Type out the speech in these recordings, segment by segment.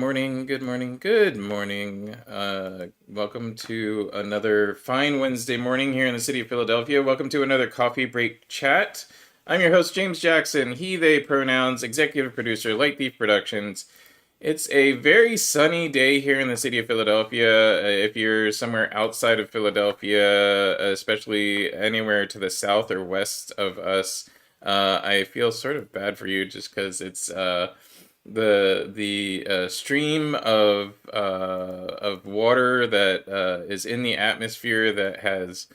morning, good morning, good morning. Welcome to another fine Wednesday morning here in the city of Philadelphia. Welcome to another coffee break chat. I'm your host, James Jackson, he, they pronouns, executive producer, Light Thief Productions. It's a very sunny day here in the city of Philadelphia. If you're somewhere outside of Philadelphia, especially anywhere to the south or west of us, I feel sort of bad for you just because it's the stream of water that is in the atmosphere that has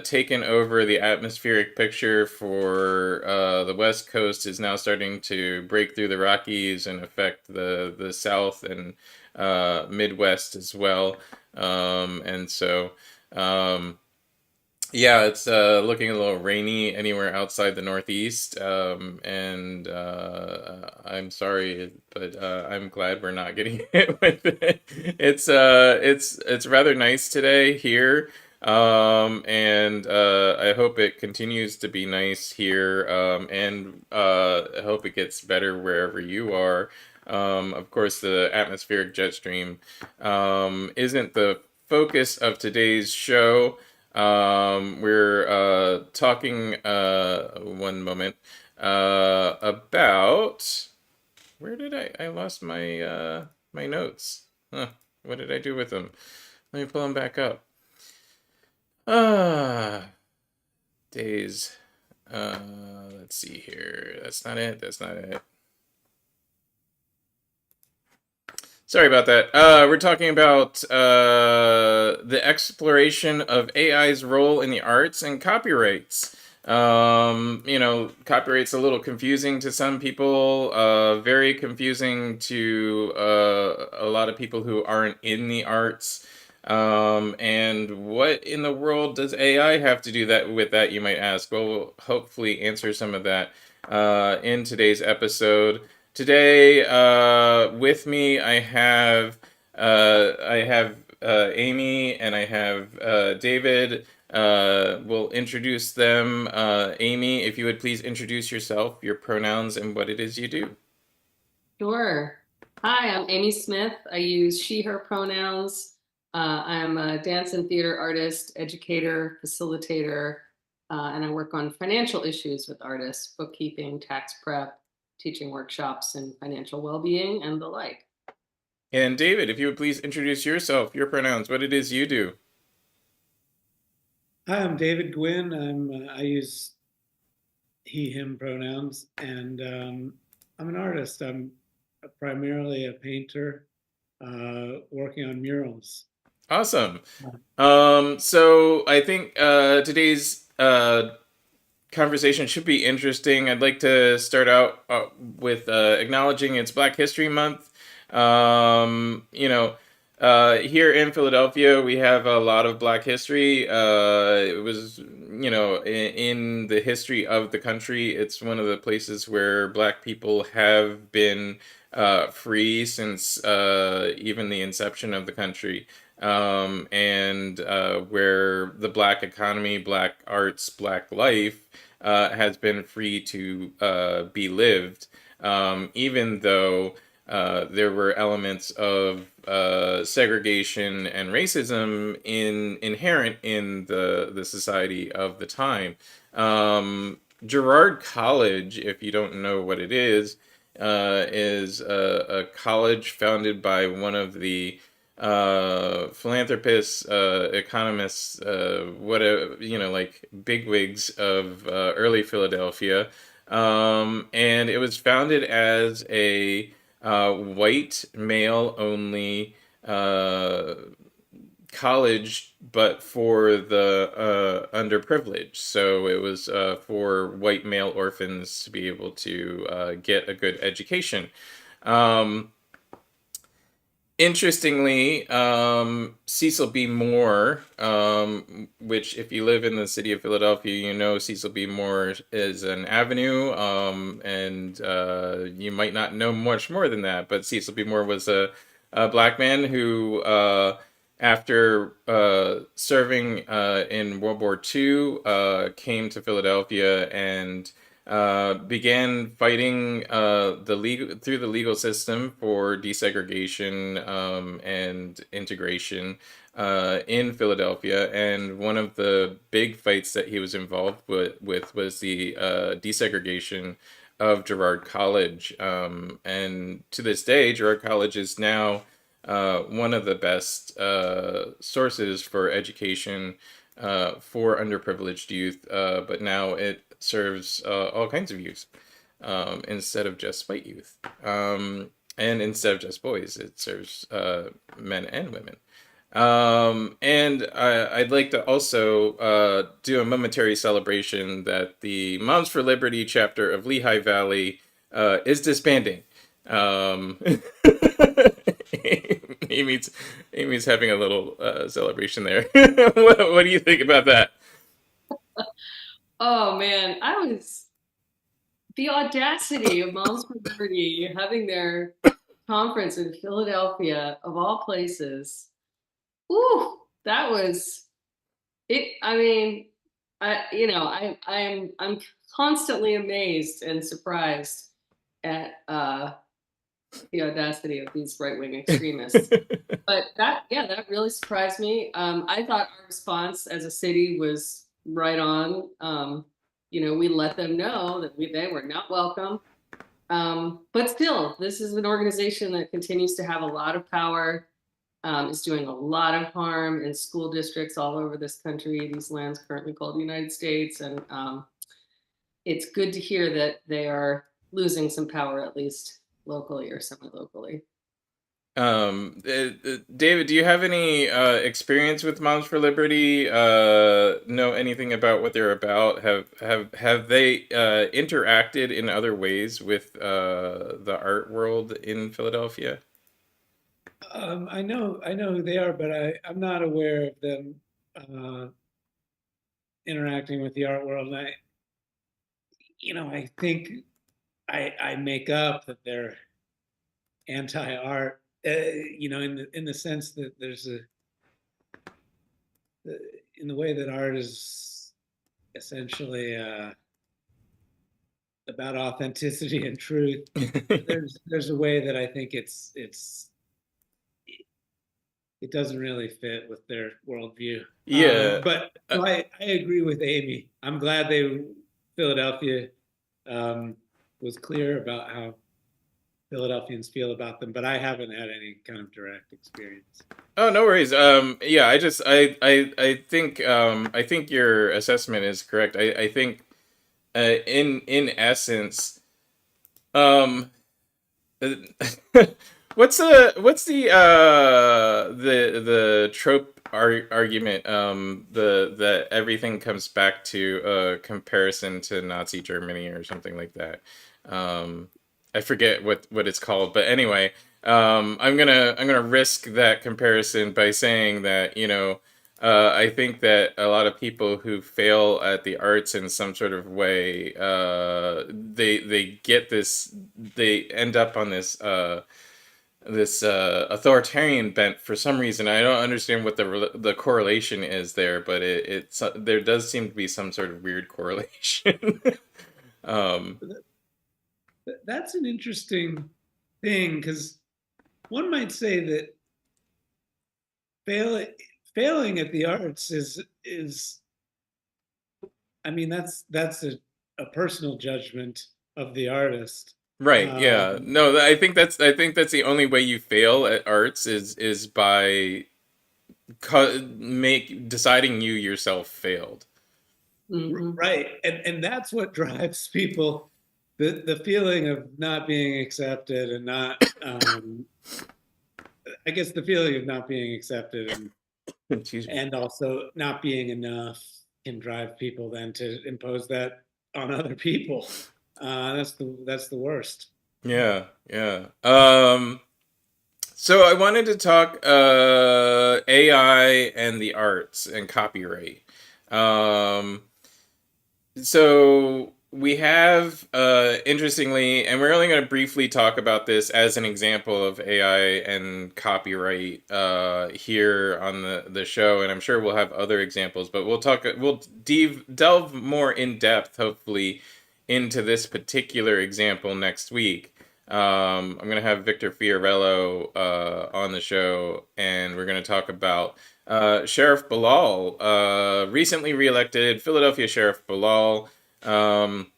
taken over the atmospheric picture for the West Coast is now starting to break through the Rockies and affect the South and Midwest as well. And so yeah, it's looking a little rainy anywhere outside the Northeast, and I'm sorry, but I'm glad we're not getting hit with it. It's rather nice today here, and I hope it continues to be nice here, and I hope it gets better wherever you are. Of course, the atmospheric jet stream isn't the focus of today's show. We're talking one moment about where did I lost my my notes. Huh, what did I do with them? Let me pull them back up. Ah, days. Let's see here. That's not it. That's not it. Sorry about that. We're talking about the exploration of AI's role in the arts and copyrights. Copyright's a little confusing to some people, very confusing to a lot of people who aren't in the arts. And what in the world does AI have to do that with that, you might ask? Well, we'll hopefully answer some of that in today's episode. Today, with me, I have Amy and I have David. We'll introduce them. Amy, if you would please introduce yourself, your pronouns, and what it is you do. Sure. Hi, I'm Amy Smith. I use she, her pronouns. I'm a dance and theater artist, educator, facilitator, and I work on financial issues with artists, bookkeeping, tax prep, teaching workshops in financial well-being, and the like. And David, if you would please introduce yourself, your pronouns, what it is you do. Hi, I'm David Guinn. I use he, him pronouns, and I'm an artist. I'm primarily a painter, working on murals. Awesome. So I think today's conversation should be interesting. I'd like to start out with acknowledging it's Black History Month. Here in Philadelphia, we have a lot of Black history. It was, in the history of the country, it's one of the places where Black people have been free since even the inception of the country. And where the Black economy, Black arts, Black life has been free to be lived, even though there were elements of segregation and racism inherent in the society of the time. Girard College, if you don't know what it is a college founded by one of the philanthropists, economists, whatever, like bigwigs of early Philadelphia. And it was founded as a white male only college, but for the underprivileged. So it was for white male orphans to be able to get a good education. Um, Interestingly, Cecil B. Moore, which if you live in the city of Philadelphia, you know Cecil B. Moore is an avenue, and you might not know much more than that, but Cecil B. Moore was a black man who, after serving in World War II, came to Philadelphia and began fighting through the legal system for desegregation and integration in Philadelphia. And one of the big fights that he was involved with was the desegregation of Girard College. And to this day, Girard College is now one of the best sources for education for underprivileged youth, but now it serves all kinds of youth instead of just white youth. And instead of just boys, it serves men and women. And I'd like to also do a momentary celebration that the Moms for Liberty chapter of Lehigh Valley is disbanding. Um, Amy's, Amy's having a little celebration there. What do you think about that? Oh man, the audacity of Moms for Liberty having their conference in Philadelphia, of all places. Ooh, that was it. I mean, I'm constantly amazed and surprised at the audacity of these right-wing extremists. But that really surprised me. I thought our response as a city was right on. We let them know that they were not welcome. But still, this is an organization that continues to have a lot of power, is doing a lot of harm in school districts all over this country, these lands currently called the United States. And it's good to hear that they are losing some power, at least locally or semi-locally. David, do you have any experience with Moms for Liberty? Know anything about what they're about? Have they interacted in other ways with the art world in Philadelphia? I know who they are, but I'm not aware of them uh, interacting with the art world. And I think I make up that they're anti-art, in the sense that there's in the way that art is essentially about authenticity and truth. There's a way that I think it doesn't really fit with their worldview. Yeah. But Uh, no, I agree with Amy. I'm glad Philadelphia was clear about how Philadelphians feel about them, but I haven't had any kind of direct experience. oh, no worries. Yeah, I think your assessment is correct. I think in essence, um, what's the trope argument the that everything comes back to a comparison to Nazi Germany or something like that. um I forget what it's called, but anyway, I'm gonna risk that comparison by saying that, I think that a lot of people who fail at the arts in some sort of way, they end up on this authoritarian bent for some reason. I don't understand what the correlation is there, but there does seem to be some sort of weird correlation. um, That's an interesting thing because one might say that failing failing at the arts is I mean that's a personal judgment of the artist. right? Yeah. Um, No, I think that's the only way you fail at arts is by make deciding you yourself failed. Hmm. right, and that's what drives people, the feeling of not being accepted and not I guess the feeling of not being accepted Excuse me. and also not being enough can drive people then to impose that on other people. That's the worst. Yeah, yeah. So I wanted to talk AI and the arts and copyright. Um, so we have, interestingly, and we're only going to briefly talk about this as an example of AI and copyright here on the show, and I'm sure we'll have other examples, but we'll delve more in depth, hopefully, into this particular example next week. I'm going to have Victor Fiorello on the show, and we're going to talk about Sheriff Bilal, recently reelected Philadelphia Sheriff Bilal. Important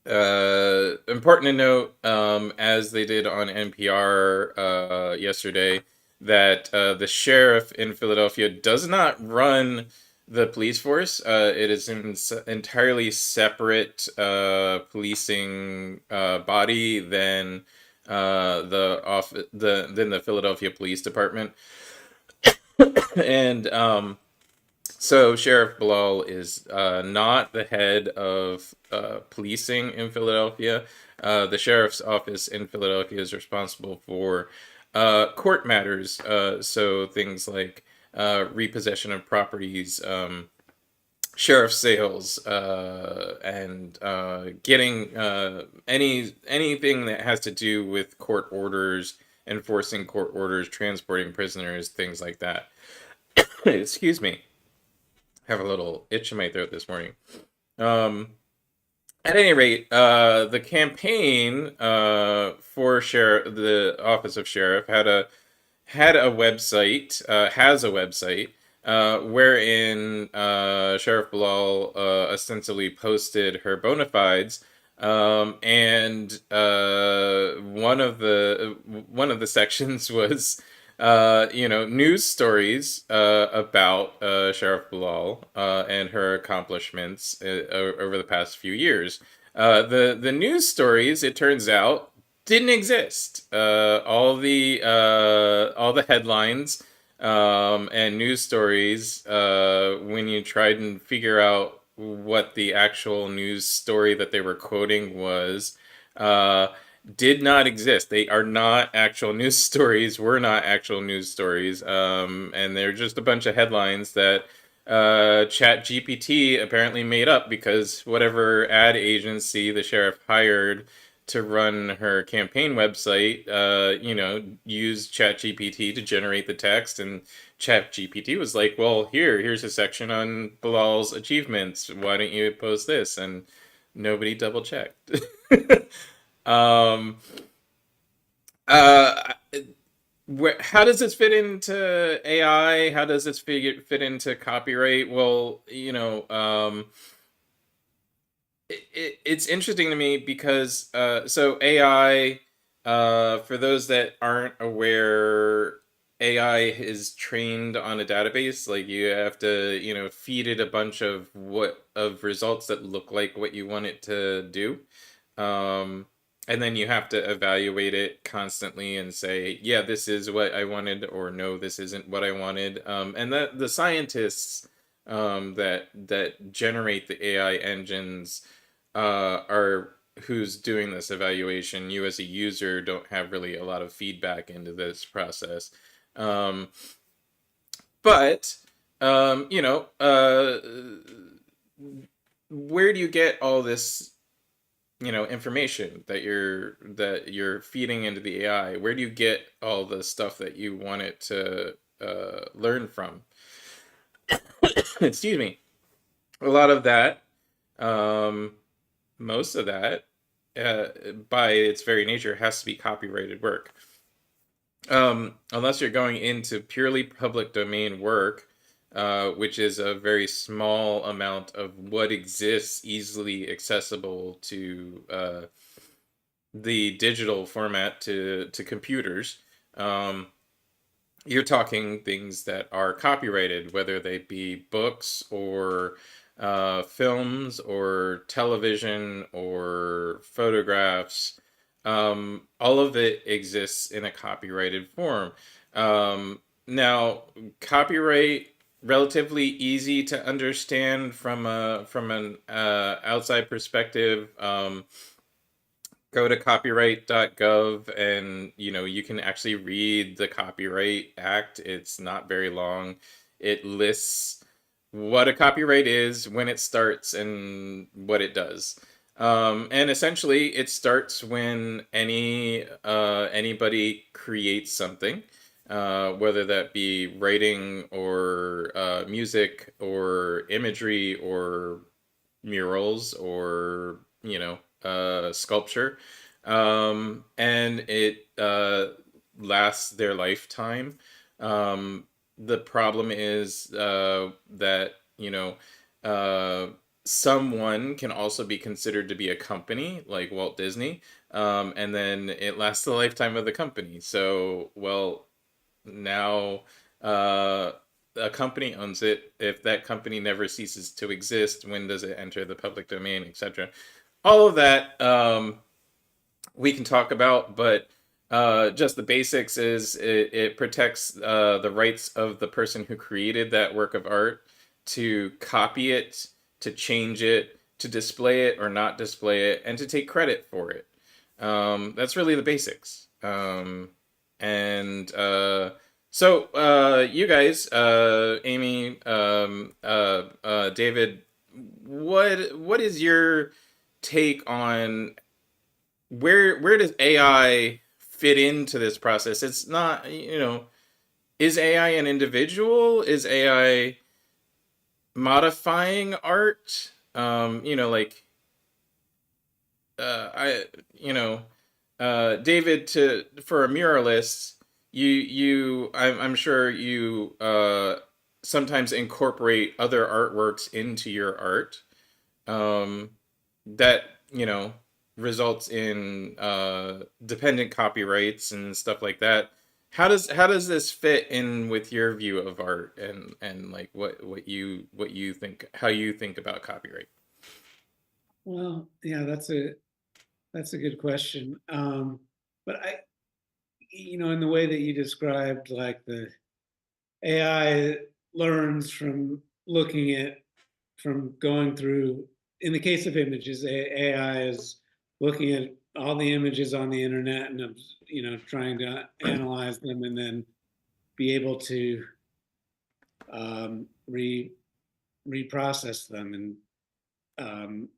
to note, as they did on NPR yesterday, that the sheriff in Philadelphia does not run the police force. It is an entirely separate policing body than the Philadelphia Police Department, and so Sheriff Bilal is not the head of policing in Philadelphia. The sheriff's office in Philadelphia is responsible for court matters, so things like repossession of properties, sheriff sales, and getting anything that has to do with court orders, enforcing court orders, transporting prisoners, things like that. Excuse me. Have a little itch in my throat this morning. Um, at any rate, the campaign for the office of sheriff had a website, has a website, wherein Sheriff Bilal ostensibly posted her bona fides, and one of the sections was news stories about Sheriff Bilal and her accomplishments over the past few years. The news stories, it turns out, didn't exist. All the headlines and news stories, when you tried and figure out what the actual news story that they were quoting was, did not exist. They are not actual news stories, were not actual news stories, and they're just a bunch of headlines that Chat GPT apparently made up because whatever ad agency the sheriff hired to run her campaign website, used Chat GPT to generate the text, and Chat GPT was like, well, here's a section on Bilal's achievements. Why don't you post this? And nobody double checked. um, uh, how does this fit into AI? How does this fit into copyright? Well, it's interesting to me because so AI, for those that aren't aware, AI is trained on a database. Like you have to, feed it a bunch of results that look like what you want it to do. Um, and then you have to evaluate it constantly and say, yeah, this is what I wanted, or no, this isn't what I wanted. And the scientists that generate the AI engines are who's doing this evaluation. You as a user don't have really a lot of feedback into this process. Um, but um, you know, uh, where do you get all this, information that you're feeding into the AI? Where do you get all the stuff that you want it to learn from? Excuse me. A lot of that, um, most of that, by its very nature, has to be copyrighted work. Unless you're going into purely public domain work, which is a very small amount of what exists easily accessible to the digital format to computers. Um, you're talking things that are copyrighted, whether they be books or films or television or photographs. All of it exists in a copyrighted form. Now, copyright relatively easy to understand from an outside perspective. Go to copyright.gov, and you can actually read the Copyright Act. It's not very long. It lists what a copyright is, when it starts, and what it does. And essentially, it starts when anybody creates something, whether that be writing or music or imagery or murals or sculpture, and it lasts their lifetime. The problem is that uh, someone can also be considered to be a company, like Walt Disney, and then it lasts the lifetime of the company. So, well, now uh, a company owns it. If that company never ceases to exist, when does it enter the public domain, etc.? All of that we can talk about, but just the basics is it protects the rights of the person who created that work of art to copy it, to change it, to display it or not display it, and to take credit for it. That's really the basics. And so, you guys, Amy, David, what is your take on where does AI fit into this process? It's not, is AI an individual? Is AI modifying art? Like I, David, to for a muralist, I'm sure you sometimes incorporate other artworks into your art. Um, that results in dependent copyrights and stuff like that. How does this fit in with your view of art and like what you think, how you think about copyright? Well, yeah, that's a good question. But in the way that you described, like the AI learns from looking at, from going through, in the case of images, AI is looking at all the images on the internet and, trying to analyze them and then be able to re reprocess them and um,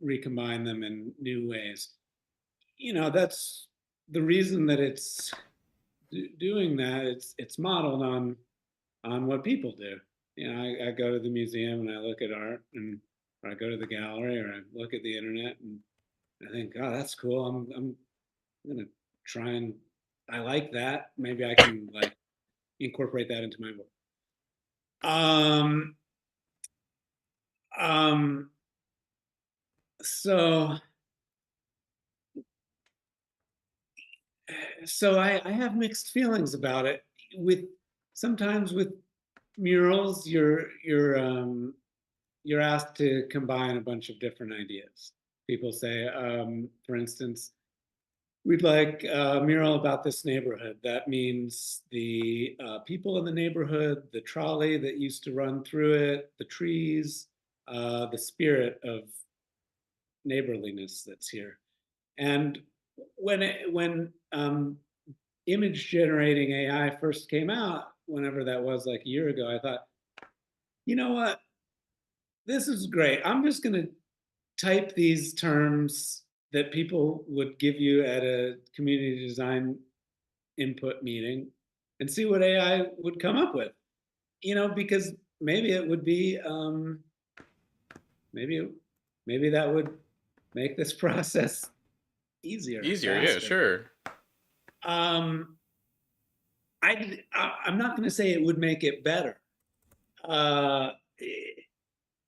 recombine them in new ways. That's the reason that it's doing that. It's modeled on what people do. I go to the museum and I look at art, and or I go to the gallery, or I look at the internet, and I think, oh, that's cool. I'm gonna try and I like that. Maybe I can like incorporate that into my work. Um, um, so I have mixed feelings about it. With sometimes with murals, you're asked to combine a bunch of different ideas. People say, for instance, we'd like a mural about this neighborhood. That means the people in the neighborhood, the trolley that used to run through it, the trees, the spirit of neighborliness that's here. And when image generating AI first came out, whenever that was, like a year ago, I thought, you know what, this is great. I'm just going to type these terms that people would give you at a community design input meeting and see what AI would come up with. Because maybe it would be, maybe maybe that would make this process easier, Easier, yeah, faster. sure. Um, I'm not going to say it would make it better, uh,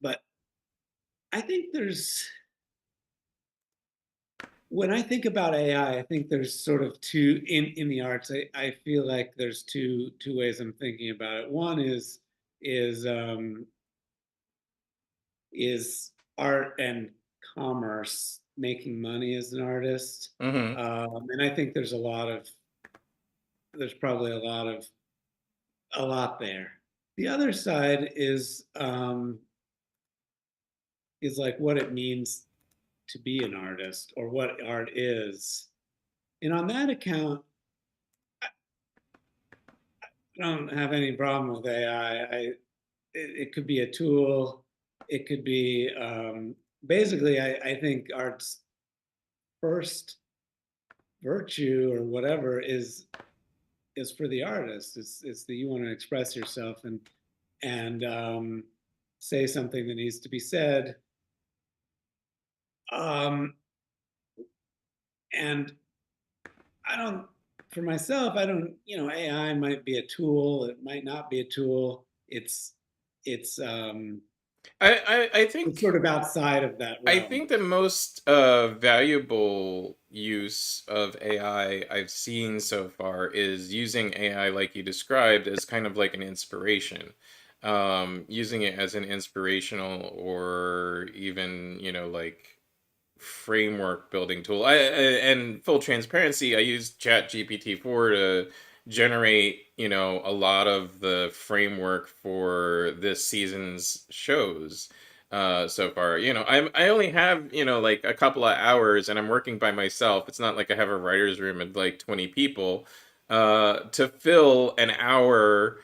but I think there's when I think about AI, I think there's sort of two in the arts. I feel like there's two ways I'm thinking about it. One is um, is art and commerce, making money as an artist, Mm-hmm. and I think there's probably a lot there. The other side is like what it means to be an artist or what art is. And on that account, I don't have any problem with AI. It could be a tool. It could be basically. I think art's first virtue or whatever is for the artist. It's that you want to express yourself and say something that needs to be said. Um, and I don't, for myself, I don't, AI might be a tool, it might not be a tool. It's I it's think sort of outside of that I realm. think the most valuable use of AI I've seen so far is using AI like you described as kind of like an inspiration. Using it as an inspirational or even, like framework building tool. And full transparency, I use ChatGPT 4 to generate, a lot of the framework for this season's shows so far. I only have, like a couple of hours and I'm working by myself. It's not like I have a writer's room of like 20 people to fill an hour,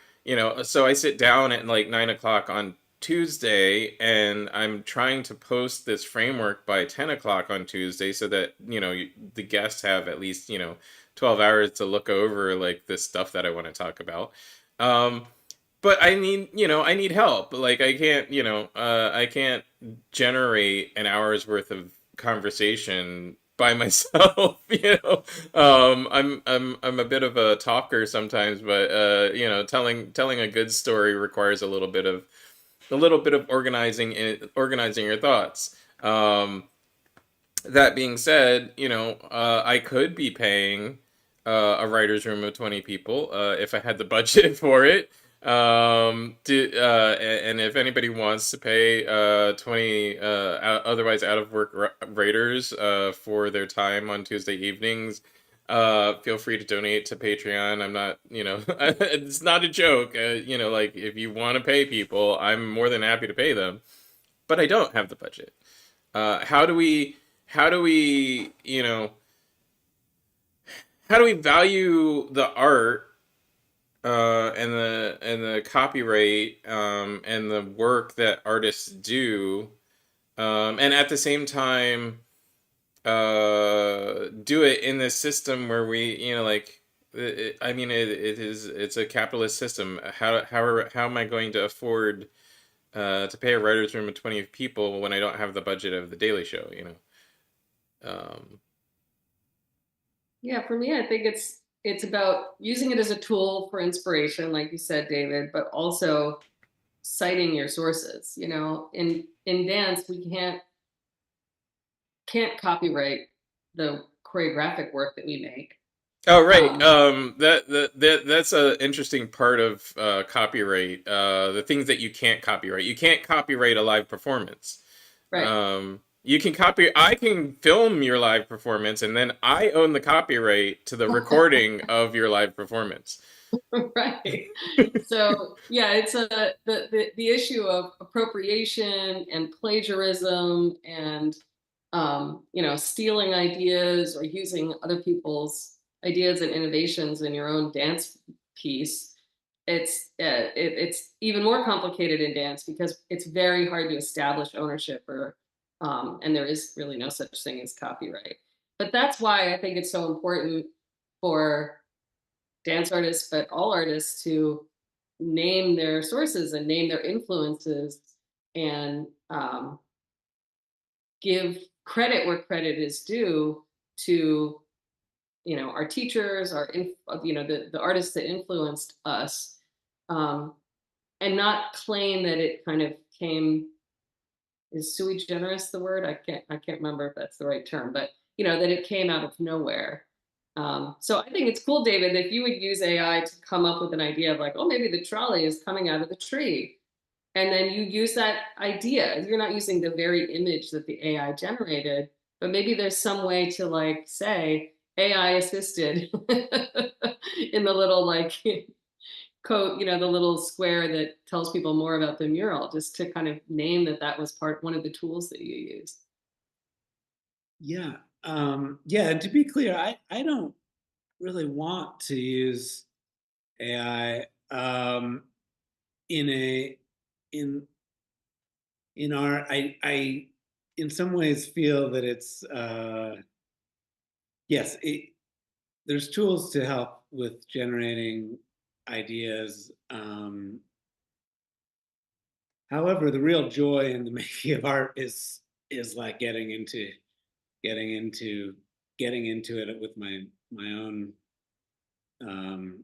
so I sit down at like 9 o'clock on Tuesday, and I'm trying to post this framework by 10 o'clock on Tuesday so that, the guests have at least, 12 hours to look over like this stuff that I want to talk about. Um, but I need help. Like I can't generate an hour's worth of conversation by myself. I'm a bit of a talker sometimes, but telling a good story requires a little bit of organizing your thoughts. That being said, I could be paying a writer's room of 20 people if I had the budget for it. And if anybody wants to pay 20 otherwise out of work writers for their time on Tuesday evenings, feel free to donate to Patreon. I'm not, it's not a joke. Like if you want to pay people, I'm more than happy to pay them, but I don't have the budget. How do we, how do we value the art and the copyright and the work that artists do, and at the same time do it in this system where we, like I mean it's a capitalist system. How am I going to afford to pay a writer's room of 20 people when I don't have the budget of the Daily Show, um, Yeah, for me, I think it's about using it as a tool for inspiration, like you said, David, but also citing your sources. In dance, we can't copyright the choreographic work that we make. Oh, right. Um, That's an interesting part of copyright. The things that you can't copyright. You can't copyright a live performance. right, You can copy. I can film your live performance, and then I own the copyright to the recording of your live performance. right. So yeah, it's the issue of appropriation and plagiarism and stealing ideas or using other people's ideas and innovations in your own dance piece. It's even more complicated in dance because it's very hard to establish ownership and there is really no such thing as copyright. But that's why I think it's so important for dance artists, but all artists to name their sources and name their influences and give credit where credit is due to our teachers, the artists that influenced us, um, and not claim that it kind of came is sui generis the word I can't remember if that's the right term, but that it came out of nowhere. So I think it's cool, David, if you would use AI to come up with an idea of like, oh, maybe the trolley is coming out of the tree, and then you use that idea. You're not using the very image that the AI generated, but maybe there's some way to like say AI assisted in the little like code, the little square that tells people more about the mural, just to kind of name that was one of the tools that you used. Yeah. Yeah, and to be clear, I don't really want to use AI in a in in our I in some ways feel that it's yes, there's tools to help with generating ideas. However, the real joy in the making of art is is like getting into getting into it with my own um,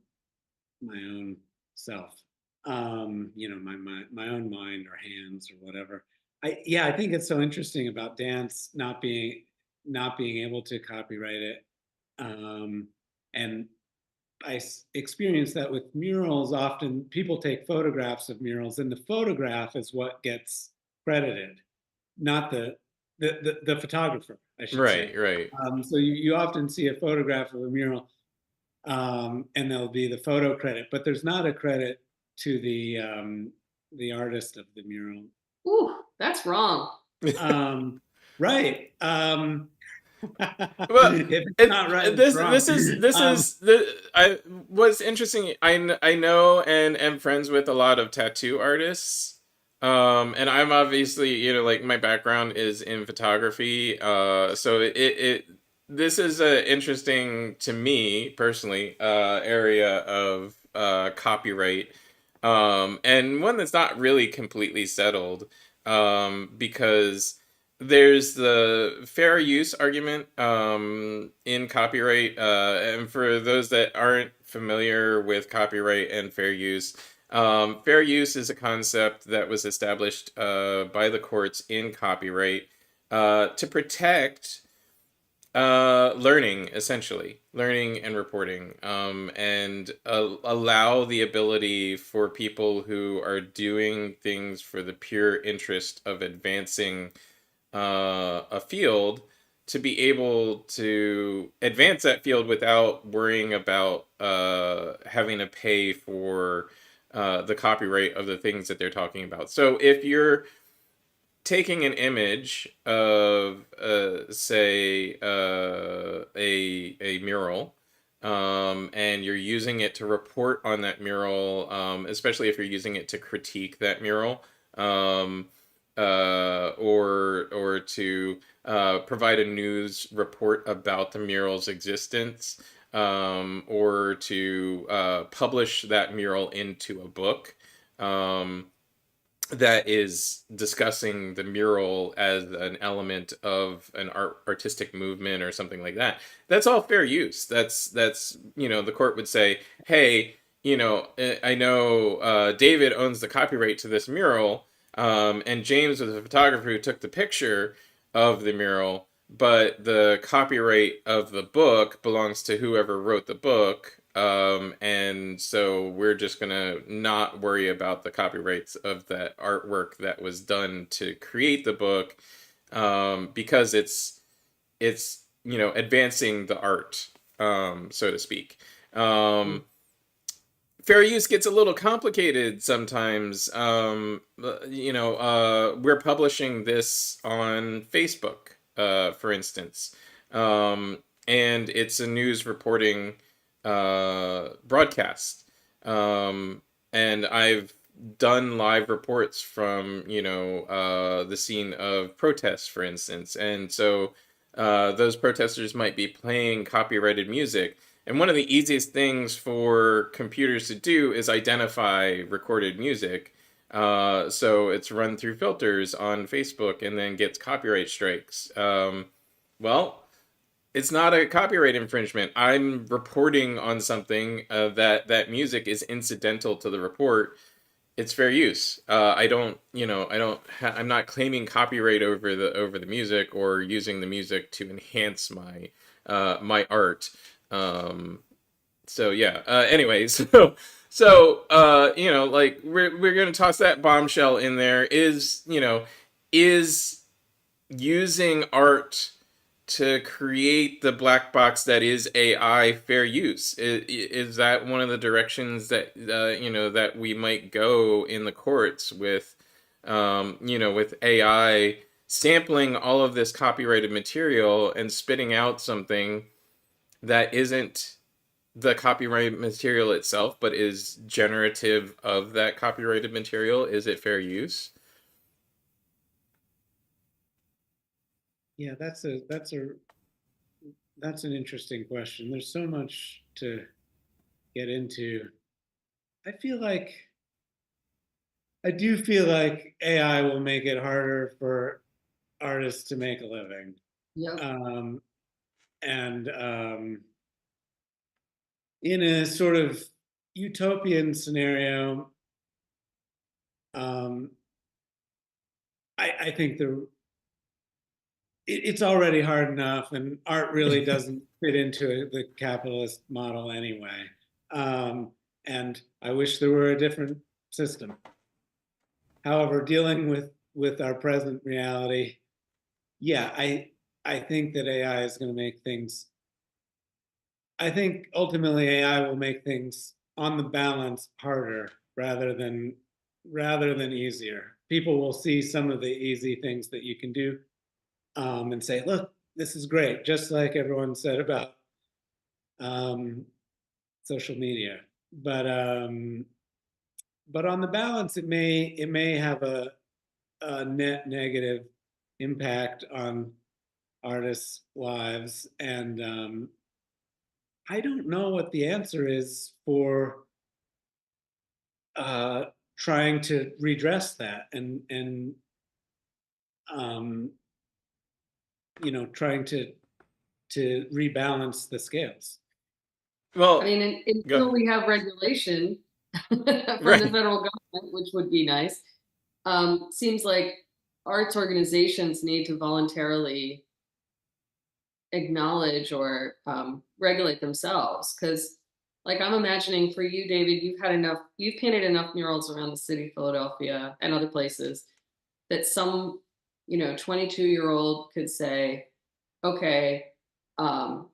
my own self. You know, my own mind or hands or whatever. I think it's so interesting about dance not being able to copyright it. Um, and experience that with murals. Often people take photographs of murals, and the photograph is what gets credited, not the photographer, I should say. Right, right. So you often see a photograph of a mural, and there'll be the photo credit, but there's not a credit to the artist of the mural. Ooh, that's wrong. Um, right. Well, If it's it not right, it's this wrong. this is the I what's interesting. I know and am friends with a lot of tattoo artists. And I'm obviously, like my background is in photography. So it this is a interesting to me personally area of copyright. And one that's not really completely settled. Because there's the fair use argument in copyright, and for those that aren't familiar with copyright and fair use is a concept that was established by the courts in copyright to protect learning, essentially learning and reporting, and allow the ability for people who are doing things for the pure interest of advancing a field to be able to advance that field without worrying about having to pay for the copyright of the things that they're talking about. So if you're taking an image of, say, a mural, and you're using it to report on that mural, especially if you're using it to critique that mural, um, or to provide a news report about the mural's existence, or to publish that mural into a book. That is discussing the mural as an element of an artistic movement or something like that. That's all fair use. That's the court would say, hey, I know David owns the copyright to this mural, and James was the photographer who took the picture of the mural, but the copyright of the book belongs to whoever wrote the book. And so we're just gonna not worry about the copyrights of that artwork that was done to create the book, because it's advancing the art, so to speak. Fair use gets a little complicated sometimes. We're publishing this on Facebook, for instance, and it's a news reporting broadcast. And I've done live reports from the scene of protests, for instance, and so those protesters might be playing copyrighted music. And one of the easiest things for computers to do is identify recorded music. So it's run through filters on Facebook and then gets copyright strikes. Well, it's not a copyright infringement. I'm reporting on something that music is incidental to the report. It's fair use. I'm not claiming copyright over the music or using the music to enhance my art. So yeah. Anyway, like we're gonna toss that bombshell in there. Is using art to create the black box that is AI fair use? Is that one of the directions that that we might go in the courts with, with AI sampling all of this copyrighted material and spitting out something that isn't the copyrighted material itself, but is generative of that copyrighted material? Is it fair use? Yeah, that's an interesting question. There's so much to get into. I feel like I do feel like AI will make it harder for artists to make a living. Yep. Um, and in a sort of utopian scenario, um, I think it's already hard enough, and art really doesn't fit into the capitalist model anyway. Um, and I wish there were a different system. However, dealing with our present reality, yeah, I think that AI is going to make things. I think ultimately AI will make things on the balance harder rather than easier. People will see some of the easy things that you can do, and say, "Look, this is great," just like everyone said about um, social media. But but on the balance, it may have a net negative impact on artists' lives, and I don't know what the answer is for uh, trying to redress that, and um, trying to rebalance the scales. I Well, mean, go until we have regulation from the right. federal government, which would be nice, seems like arts organizations need to voluntarily acknowledge or regulate themselves. Because, like, I'm imagining for you, David, you've painted enough murals around the city of Philadelphia and other places that some, 22-year-old could say, okay, um,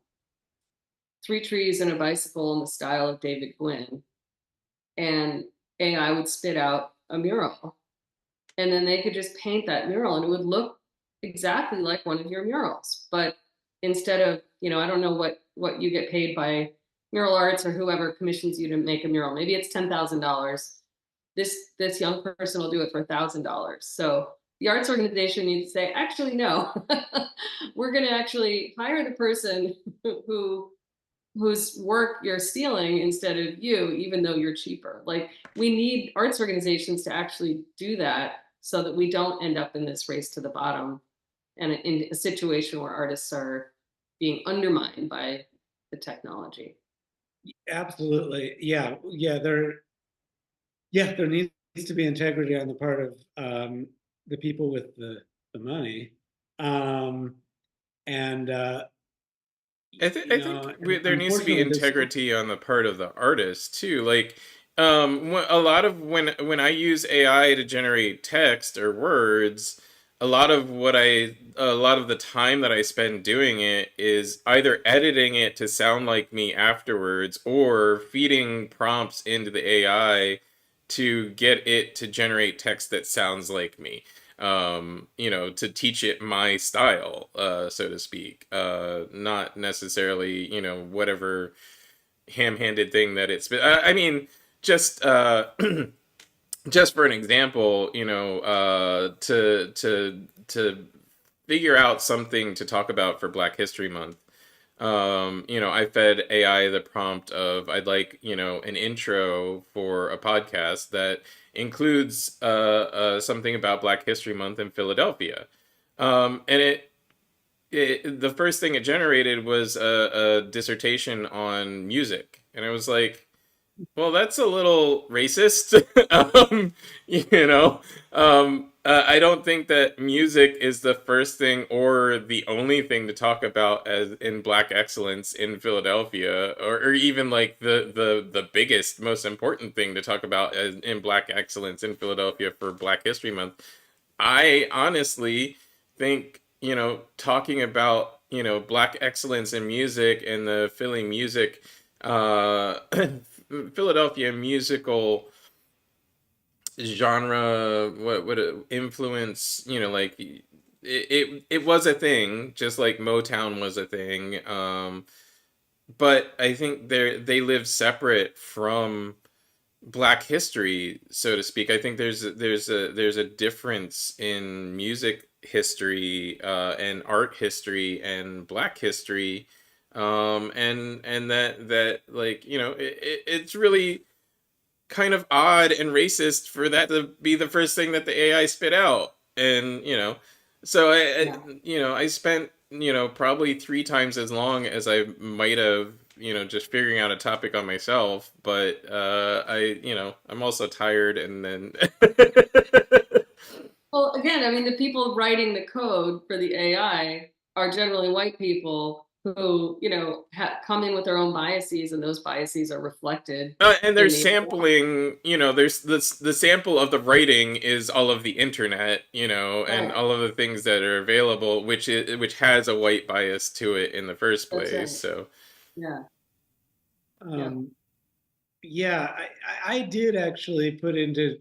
three trees and a bicycle in the style of David Guinn, and AI would spit out a mural. And then they could just paint that mural and it would look exactly like one of your murals. But instead of, I don't know what you get paid by mural arts or whoever commissions you to make a mural. Maybe it's $10,000. This young person will do it for $1,000. So the arts organization needs to say, actually, no, we're going to actually hire the person who whose work you're stealing instead of you, even though you're cheaper. Like, we need arts organizations to actually do that so that we don't end up in this race to the bottom and in a situation where artists are being undermined by the technology. Absolutely, yeah, there needs to be integrity on the part of the people with the money, um, and I think and there needs to be unfortunately, there's integrity on the part of the artist too. Like, a lot of when I use AI to generate text or words, a lot of the time that I spend doing it is either editing it to sound like me afterwards or feeding prompts into the AI to get it to generate text that sounds like me, to teach it my style, so to speak, not necessarily, whatever ham-handed thing that it's been. I mean, just just for an example, to figure out something to talk about for Black History Month. I fed AI the prompt of I'd like, an intro for a podcast that includes something about Black History Month in Philadelphia. And the first thing it generated was a dissertation on music. And I was like, well, that's a little racist. You know, I don't think that music is the first thing or the only thing to talk about as in Black excellence in Philadelphia, or even like the biggest, most important thing to talk about as in Black excellence in Philadelphia for Black History Month. I honestly think, talking about, Black excellence in music and the Philly music, uh, Philadelphia musical genre, what would it influence, like it was a thing, just like Motown was a thing. But I think they live separate from Black history, so to speak. I think there's a difference in music history, and art history and Black history, and that like, it's really kind of odd and racist for that to be the first thing that the AI spit out. And So Yeah. I spent, probably 3 times as long as I might have, just figuring out a topic on myself. But I'm also tired, and then Well, again, I mean, the people writing the code for the AI are generally white people who, come in with their own biases, and those biases are reflected and in there's the AI. sampling. There's the sample of the writing is all of the internet, and Right. all of the things that are available, which has a white bias to it in the first That's place. right. So Yeah. Yeah. Um, yeah, I did actually put into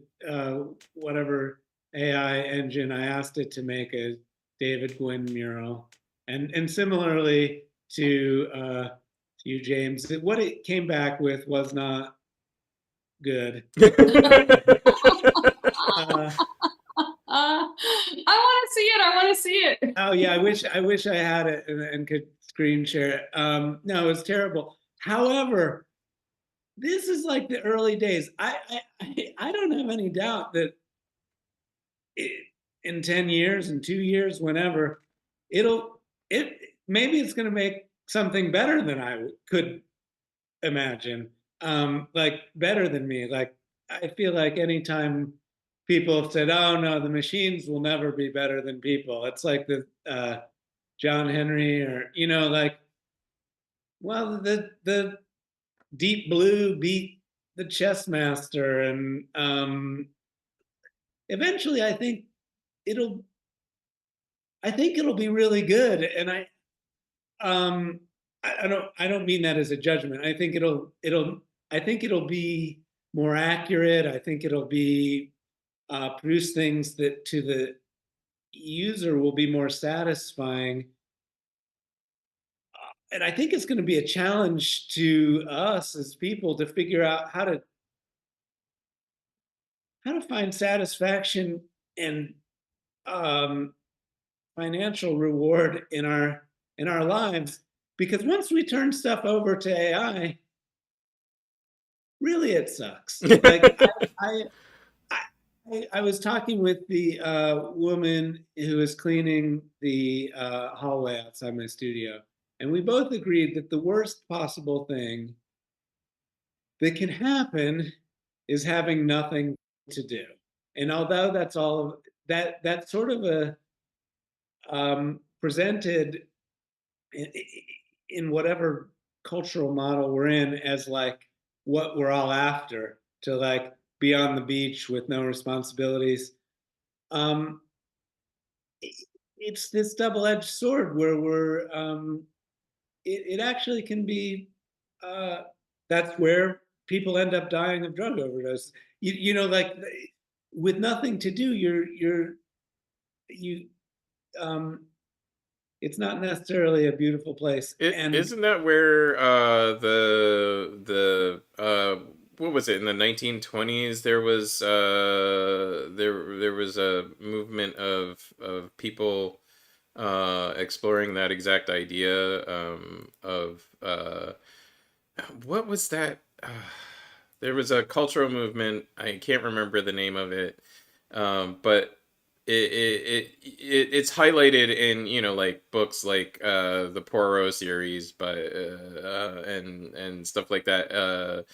whatever AI engine I asked it to make a David Guinn mural, and similarly to you, James, what it came back with was not good. Uh, I want to see it. I want to see it. oh yeah, I wish I had it and could screen share it. No, it was terrible. However, this is like the early days. I don't have any doubt that it, in 10 years, in 2 years, whenever, it maybe it's going to make something better than I could imagine. Like better than me. Like I feel like anytime people have said, "Oh no, the machines will never be better than people," it's like the John Henry, or like, well, the Deep Blue beat the chess master, and eventually it'll it'll be really good. And um I don't mean that as a judgment. I think it'll be more accurate. I think it'll be produce things that to the user will be more satisfying. And I think it's going to be a challenge to us as people to figure out how to find satisfaction and um, financial reward in our lives. Because once we turn stuff over to AI, really it sucks. Like I I was talking with the woman who was cleaning the hallway outside my studio, and we both agreed that the worst possible thing that can happen is having nothing to do. And although that's all that's sort of a presented in whatever cultural model we're in as like what we're all after, to like be on the beach with no responsibilities. Um, it's this double-edged sword where it actually can be uh, that's where people end up dying of drug overdose. Like with nothing to do, you um, it's not necessarily a beautiful place. And Isn't that where the what was it, in the 1920s, there was a movement of people exploring that exact idea, of what was that? There was a cultural movement. I can't remember the name of it, but it's highlighted in, like books like the Poirot series, but and stuff like that.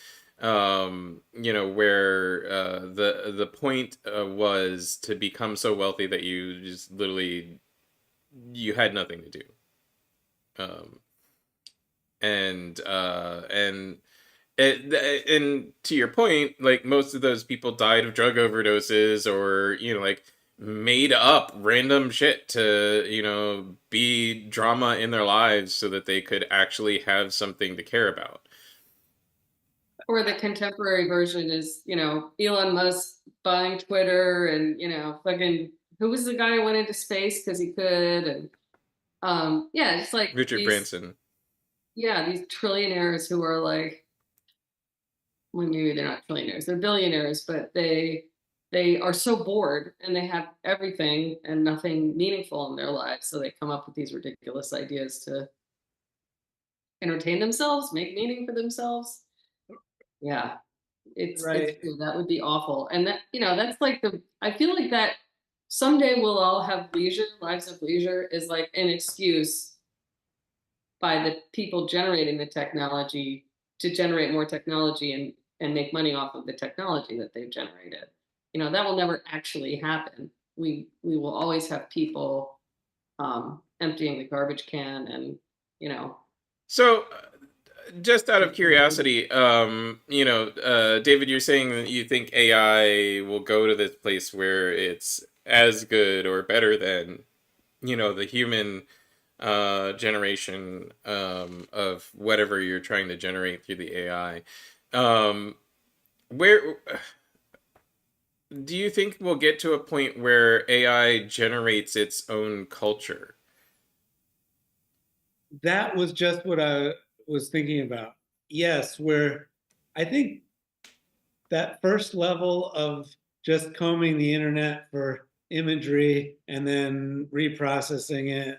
Where the point was to become so wealthy that you just literally you had nothing to do. Um, and to your point, like most of those people died of drug overdoses, or like made up random shit to be drama in their lives so that they could actually have something to care about. Or the contemporary version is, Elon Musk buying Twitter, and, fucking, who was the guy who went into space because he could? And yeah, it's like Richard these, Branson. yeah, these trillionaires who are like, well, maybe they're not trillionaires, they're billionaires, but they are so bored and they have everything and nothing meaningful in their lives. So they come up with these ridiculous ideas to entertain themselves, make meaning for themselves. Yeah. It's right, true. That would be awful. And that, that's like I feel like that someday we'll all have leisure, lives of leisure is like an excuse by the people generating the technology to generate more technology and make money off of the technology that they've generated. That will never actually happen. We will always have people emptying the garbage can and you know So, just out of curiosity, David, you're saying that you think AI will go to this place where it's as good or better than, the human generation of whatever you're trying to generate through the AI. Where do you think we'll get to a point where AI generates its own culture? That was just what I was thinking about. Yes, where I think that first level of just combing the internet for imagery and then reprocessing it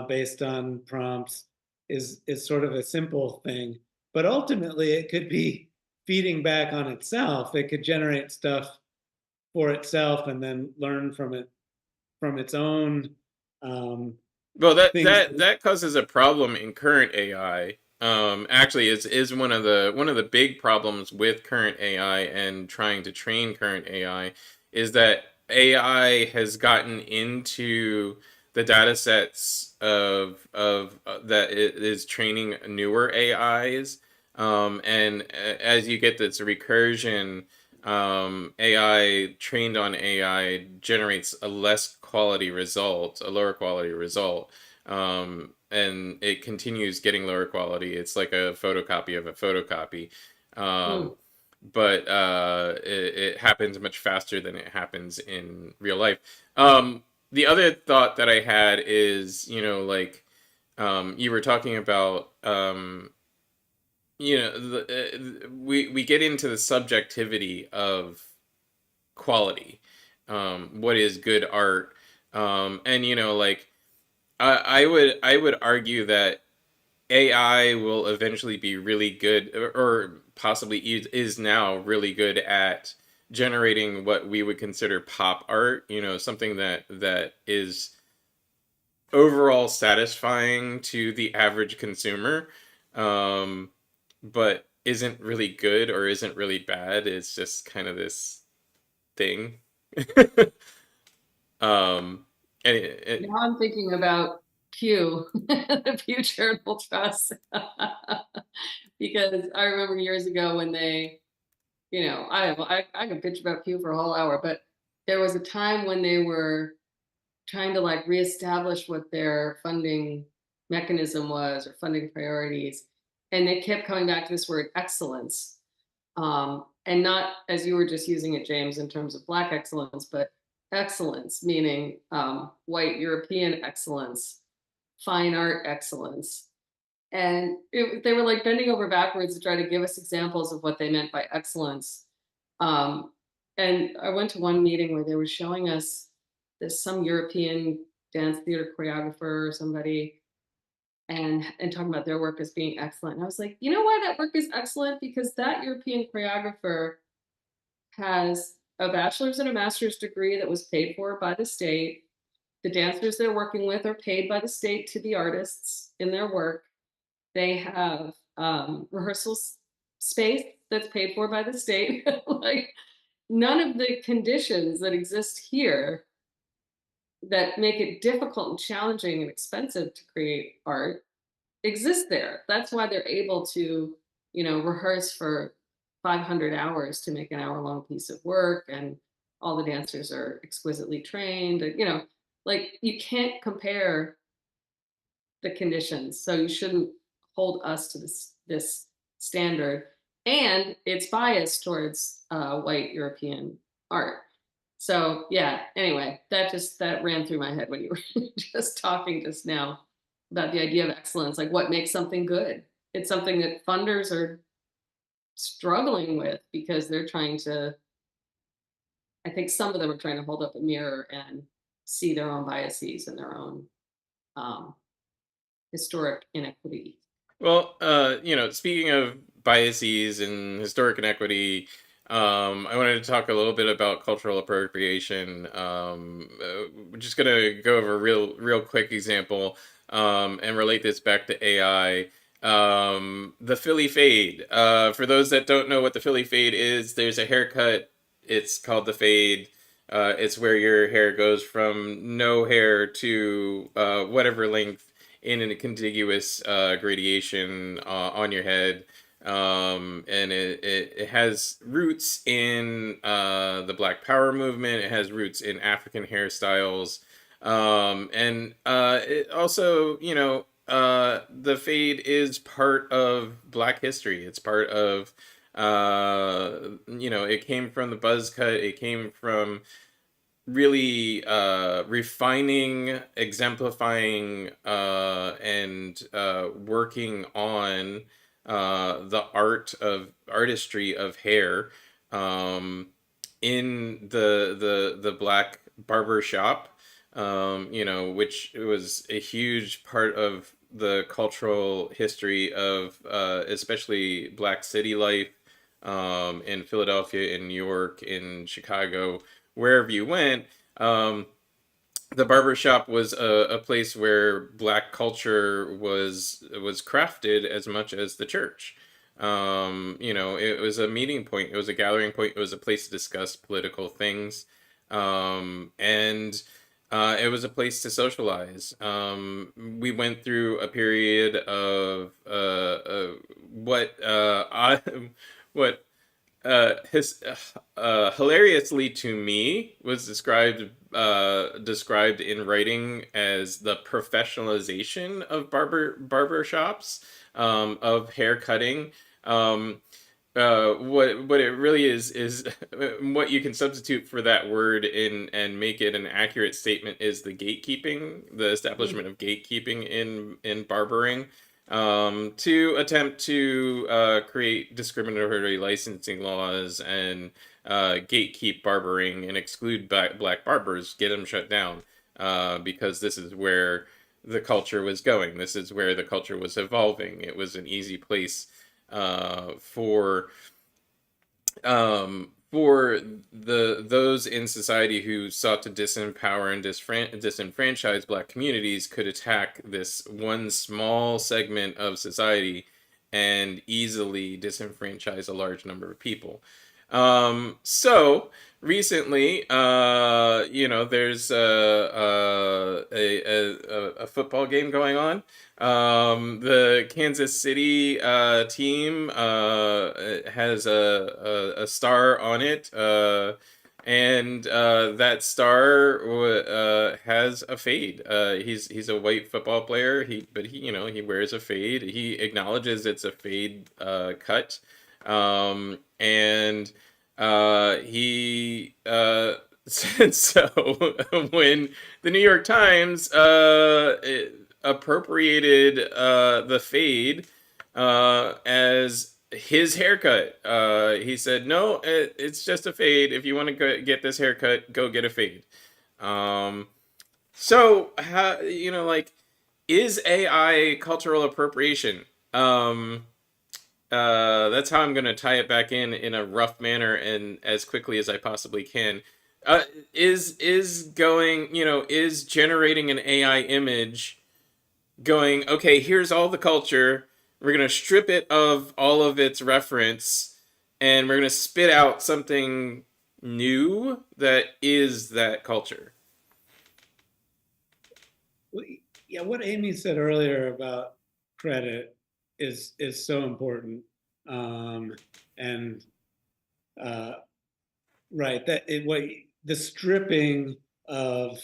based on prompts is sort of a simple thing. But ultimately, it could be feeding back on itself. It could generate stuff for itself and then learn from it from its own Well, that things. that that causes a problem in current AI. Actually, is one of the big problems with current AI and trying to train current AI is that AI has gotten into the data sets of that it is training newer AIs, and as you get this recursion, AI trained on AI generates a less quality result, a lower quality result, and it continues getting lower quality. It's like a photocopy of a photocopy, um, mm, but it happens much faster than it happens in real life. The other thought that I had is, like you were talking about, we get into the subjectivity of quality. What is good art? And like I would argue that AI will eventually be really good, or possibly is now really good at generating what we would consider pop art. Something that is overall satisfying to the average consumer, um, but isn't really good or isn't really bad. It's just kind of this thing. um, and now I'm thinking about Pew, the Pew Charitable Trust, because I remember years ago when they, I could bitch about Pew for a whole hour, but there was a time when they were trying to like reestablish what their funding mechanism was or funding priorities, and they kept coming back to this word excellence, and not as you were just using it, James, in terms of Black excellence, but excellence meaning white European excellence, fine art excellence. And they were like bending over backwards to try to give us examples of what they meant by excellence. Um, and I went to one meeting where they were showing us this some European dance theater choreographer or somebody, and talking about their work as being excellent. And I was like, you know why that work is excellent? Because that European choreographer has a bachelor's and a master's degree that was paid for by the state. The dancers they're working with are paid by the state to be artists in their work. They have rehearsal space that's paid for by the state. Like none of the conditions that exist here that make it difficult and challenging and expensive to create art exist there. That's why they're able to, rehearse for 500 hours to make an hour-long piece of work, and all the dancers are exquisitely trained. And, like you can't compare the conditions, so you shouldn't hold us to this standard. And it's biased towards white European art. So yeah. Anyway, that ran through my head when you were just talking just now about the idea of excellence, like what makes something good. It's something that funders are struggling with because they're trying to. I think some of them are trying to hold up a mirror and see their own biases and their own um, historic inequity. Well, speaking of biases and historic inequity, I wanted to talk a little bit about cultural appropriation. We're just gonna go over a real quick example, and relate this back to AI. The Philly fade. For those that don't know what the Philly fade is, there's a haircut. It's called the fade. It's where your hair goes from no hair to whatever length in a contiguous gradation on your head. And it has roots in the Black Power movement. It has roots in African hairstyles, and it also, the fade is part of Black history. It's part of, it came from the buzz cut. It came from really refining, exemplifying, and working on the artistry of hair, um, in the black barber shop, which was a huge part of the cultural history of especially Black city life, in Philadelphia, in New York, in Chicago, wherever you went. The barbershop was a place where Black culture was crafted as much as the church. It was a meeting point. It was a gathering point. It was a place to discuss political things, and it was a place to socialize. We went through a period of what what his hilariously to me was described in writing as the professionalization of barber shops, of hair cutting. What it really is what you can substitute for that word in and make it an accurate statement is the gatekeeping, the establishment of gatekeeping in barbering, to attempt to create discriminatory licensing laws and gatekeep barbering and exclude black barbers, get them shut down, because this is where the culture was going. This is where the culture was evolving. It was an easy place for those in society who sought to disempower and disenfranchise Black communities could attack this one small segment of society and easily disenfranchise a large number of people. So recently, there's a football game going on. The Kansas City team has a star on it, and that star has a fade. He's a white football player. He wears a fade. He acknowledges it's a fade cut, and he said so when the New York Times appropriated the fade as his haircut. He said, "No, it's just a fade. If you want to get this haircut, go get a fade." So, how, is AI cultural appropriation? That's how I'm going to tie it back in a rough manner and as quickly as I possibly can. Is generating an AI image going, okay, here's all the culture. We're going to strip it of all of its reference and we're going to spit out something new that is that culture. Yeah, what Amy said earlier about credit is so important, and right, that the stripping of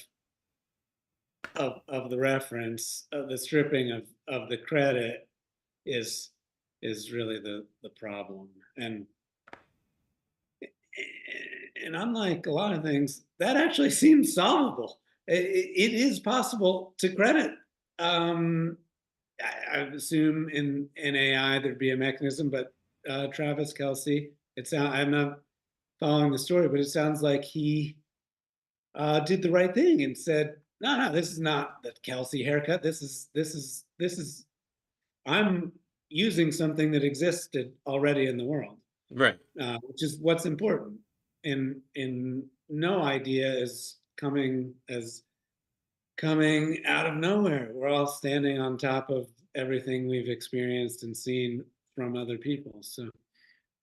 the reference, the stripping of the credit is really the problem, and unlike a lot of things, that actually seems solvable. It is possible to credit. I assume in AI there'd be a mechanism, but Travis Kelce, I'm not following the story, but it sounds like he did the right thing and said, no, this is not the Kelce haircut. This is I'm using something that existed already in the world. Right. which is what's important. In no idea is coming out of nowhere. We're all standing on top of everything we've experienced and seen from other people. So,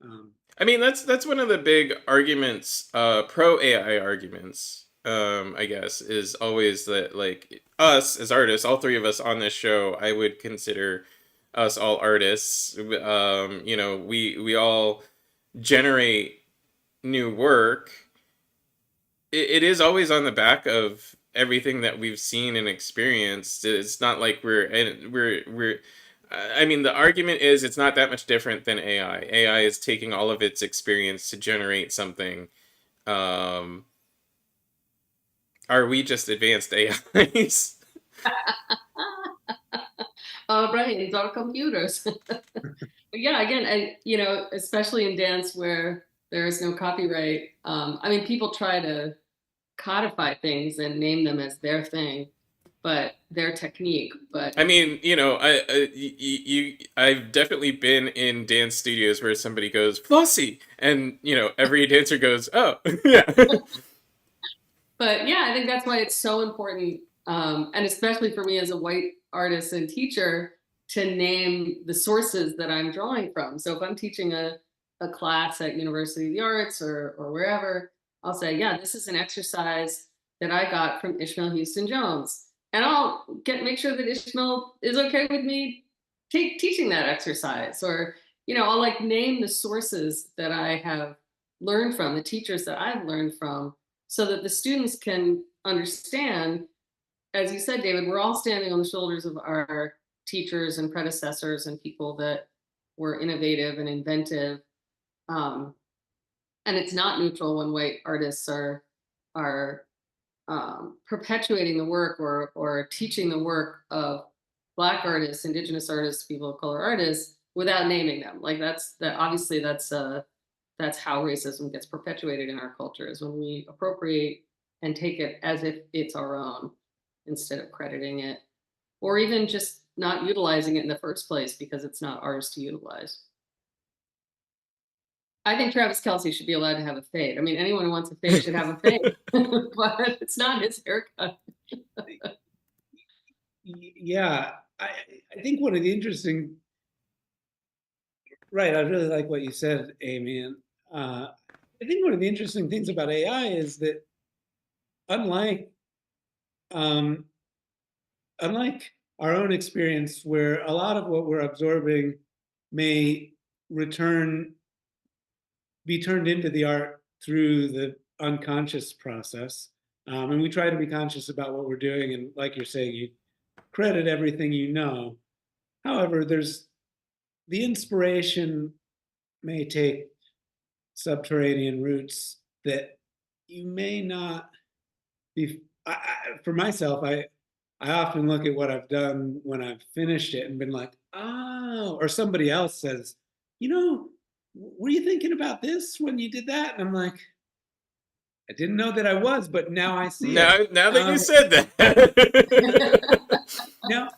um, I mean, that's one of the big arguments, pro AI arguments. I guess is always that like us as artists, all three of us on this show, I would consider us all artists. You know, we all generate new work. It is always on the back of everything that we've seen and experienced. It's not like we're I mean, the argument is it's not that much different than AI. AI is taking all of its experience to generate something. Um, are we just advanced AIs? Brains are computers. But yeah, again, especially in dance where there is no copyright. I mean, people try to codify things and name them as their thing, but their technique. But I mean, you know, I've definitely been in dance studios where somebody goes Flossie, and you know, every dancer goes, oh, yeah. But yeah, I think that's why it's so important, and especially for me as a white artist and teacher, to name the sources that I'm drawing from. So if I'm teaching a class at University of the Arts or wherever, I'll say, yeah, this is an exercise that I got from Ishmael Houston Jones. And I'll make sure that Ishmael is okay with me teaching that exercise. Or, I'll like name the sources that I have learned from, the teachers that I've learned from, so that the students can understand, as you said, David, we're all standing on the shoulders of our teachers and predecessors and people that were innovative and inventive. Um, and it's not neutral when white artists are perpetuating the work or teaching the work of Black artists, Indigenous artists, people of color artists without naming them. Like obviously that's how racism gets perpetuated in our culture, is when we appropriate and take it as if it's our own instead of crediting it, or even just not utilizing it in the first place because it's not ours to utilize. I think Travis Kelce should be allowed to have a fade. I mean, anyone who wants a fade should have a fade, but it's not his haircut. yeah, I think one of the interesting, right? I really like what you said, Amy, and I think one of the interesting things about AI is that unlike um, unlike our own experience, where a lot of what we're absorbing may return be turned into the art through the unconscious process. And we try to be conscious about what we're doing. And like you're saying, you credit everything you know. However, there's the inspiration may take subterranean roots that you may not be. For myself, I often look at what I've done when I've finished it and been like, oh, or somebody else says, were you thinking about this when you did that? And I'm like, I didn't know that I was, but now I see it. Now that you said that. Now,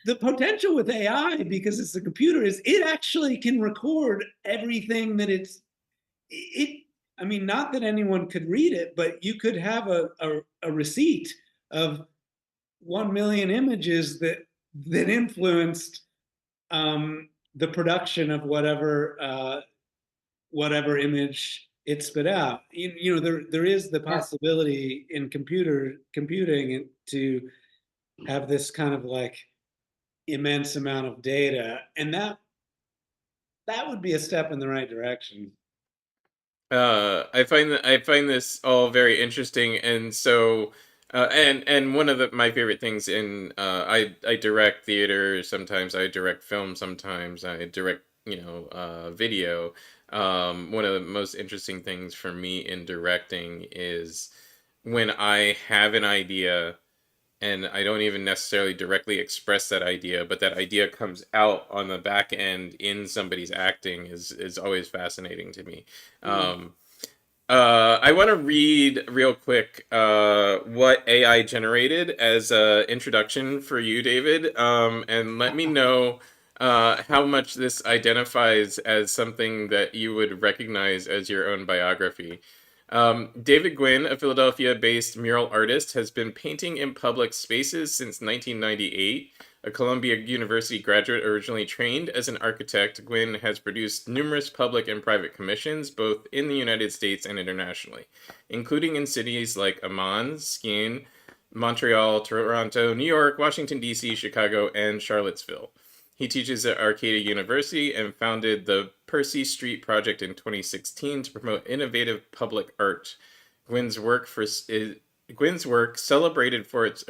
the potential with AI, because it's a computer, is it actually can record everything that it. I mean, not that anyone could read it, but you could have a receipt of 1 million images that influenced the production of whatever image it spit out. There is the possibility in computing to have this kind of like immense amount of data, and that would be a step in the right direction. I find this all very interesting, and so and one of my favorite things in I direct theater sometimes, I direct film sometimes, I direct video. One of the most interesting things for me in directing is when I have an idea and I don't even necessarily directly express that idea, but that idea comes out on the back end in somebody's acting is always fascinating to me. Mm. Um, I want to read real quick what AI generated as a introduction for you, David, and let me know how much this identifies as something that you would recognize as your own biography. David Guinn, a Philadelphia-based mural artist, has been painting in public spaces since 1998. A Columbia University graduate originally trained as an architect, Guinn has produced numerous public and private commissions, both in the United States and internationally, including in cities like Amman, Guinn, Montreal, Toronto, New York, Washington, D.C., Chicago, and Charlottesville. He teaches at Arcadia University and founded the Percy Street Project in 2016 to promote innovative public art. Gwynn's work for Gwynn's work celebrated for its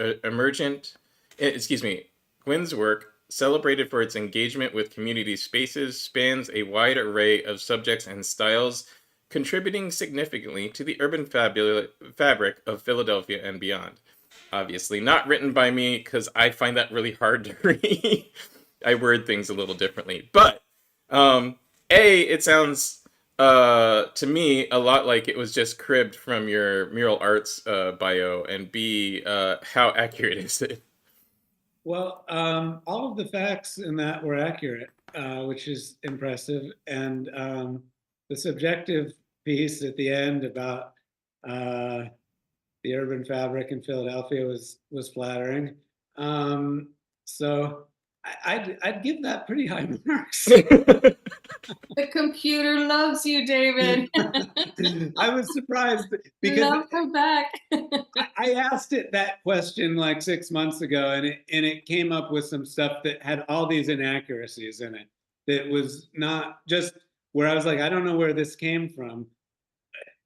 Gwynn's work celebrated for its engagement with community spaces spans a wide array of subjects and styles, contributing significantly to the urban fabric of Philadelphia and beyond. Obviously, not written by me because I find that really hard to read. I word things a little differently. But it sounds to me a lot like it was just cribbed from your mural arts bio, and B, how accurate is it? Well, all of the facts in that were accurate, which is impressive. And the subjective piece at the end about the urban fabric in Philadelphia was flattering. So I'd give that pretty high marks. The computer loves you, David. I was surprised because Love her back. I asked it that question like 6 months ago, and it came up with some stuff that had all these inaccuracies in it. That was not just where I was like, I don't know where this came from,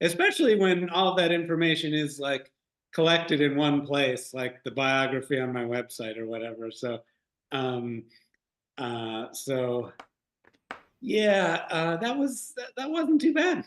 especially when all that information is like collected in one place, like the biography on my website or whatever. So, um, so yeah, that wasn't too bad.